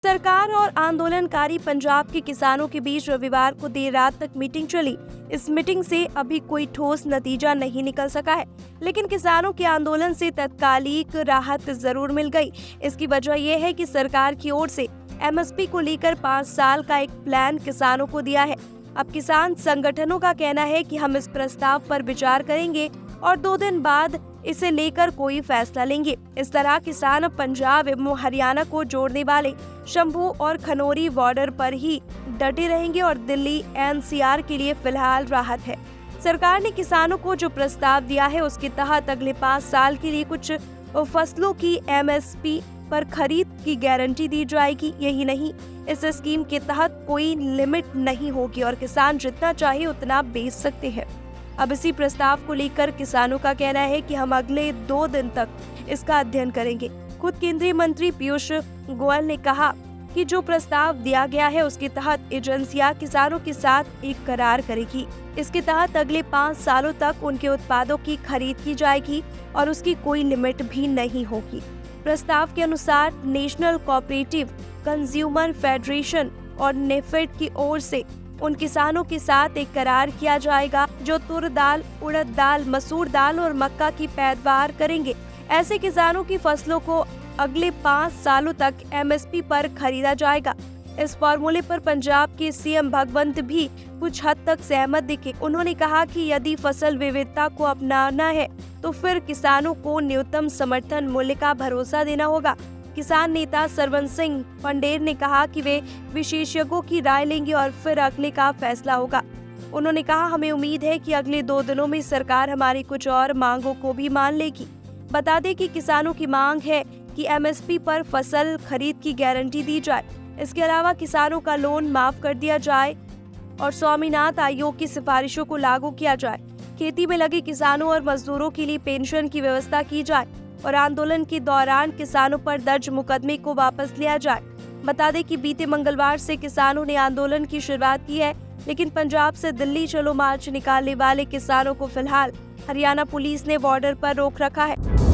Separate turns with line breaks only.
सरकार और आंदोलनकारी पंजाब के किसानों के बीच रविवार को देर रात तक मीटिंग चली। इस मीटिंग से अभी कोई ठोस नतीजा नहीं निकल सका है, लेकिन किसानों के आंदोलन से तात्कालिक राहत जरूर मिल गई। इसकी वजह यह है कि सरकार की ओर से एमएसपी को लेकर 5 साल का एक प्लान किसानों को दिया है। अब किसान संगठनों का कहना है कि हम इस प्रस्ताव पर विचार करेंगे और 2 दिन बाद इसे लेकर कोई फैसला लेंगे। इस तरह किसान अब पंजाब एवं हरियाणा को जोड़ने वाले शंभू और खनौरी बॉर्डर पर ही डटे रहेंगे और दिल्ली एनसीआर के लिए फिलहाल राहत है। सरकार ने किसानों को जो प्रस्ताव दिया है उसके तहत अगले 5 साल के लिए कुछ फसलों की एमएसपी पर खरीद की गारंटी दी जाएगी। यही नहीं, इस स्कीम के तहत कोई लिमिट नहीं होगी और किसान जितना चाहे उतना बेच सकते हैं। अब इसी प्रस्ताव को लेकर किसानों का कहना है कि हम अगले 2 दिन तक इसका अध्ययन करेंगे। खुद केंद्रीय मंत्री पीयूष गोयल ने कहा कि जो प्रस्ताव दिया गया है उसके तहत एजेंसियां किसानों के साथ एक करार करेगी। इसके तहत अगले 5 सालों तक उनके उत्पादों की खरीद की जाएगी और उसकी कोई लिमिट भी नहीं होगी। प्रस्ताव के अनुसार नेशनल कोऑपरेटिव कंज्यूमर फेडरेशन और नेफेड की ओर से उन किसानों के साथ एक करार किया जाएगा जो तुर दाल, उड़द दाल, मसूर दाल और मक्का की पैदावार करेंगे। ऐसे किसानों की फसलों को अगले 5 सालों तक एमएसपी पर खरीदा जाएगा। इस फॉर्मूले पर पंजाब के सीएम भगवंत भी कुछ हद तक सहमत दिखे। उन्होंने कहा कि यदि फसल विविधता को अपनाना है तो फिर किसानों को न्यूनतम समर्थन मूल्य का भरोसा देना होगा। किसान नेता सरवन सिंह पंडेर ने कहा कि वे विशेषज्ञों की राय लेंगे और फिर अगले का फैसला होगा। उन्होंने कहा, हमें उम्मीद है कि अगले 2 दिनों में सरकार हमारी कुछ और मांगों को भी मान लेगी। बता दें कि किसानों की मांग है कि एमएसपी पर फसल खरीद की गारंटी दी जाए। इसके अलावा किसानों का लोन माफ कर दिया जाए और स्वामीनाथन आयोग की सिफारिशों को लागू किया जाए। खेती में लगे किसानों और मजदूरों के लिए पेंशन की व्यवस्था की जाए और आंदोलन के दौरान किसानों पर दर्ज मुकदमे को वापस लिया जाए। बता दें कि बीते मंगलवार से किसानों ने आंदोलन की शुरुआत की है, लेकिन पंजाब से दिल्ली चलो मार्च निकालने वाले किसानों को फिलहाल हरियाणा पुलिस ने बॉर्डर पर रोक रखा है।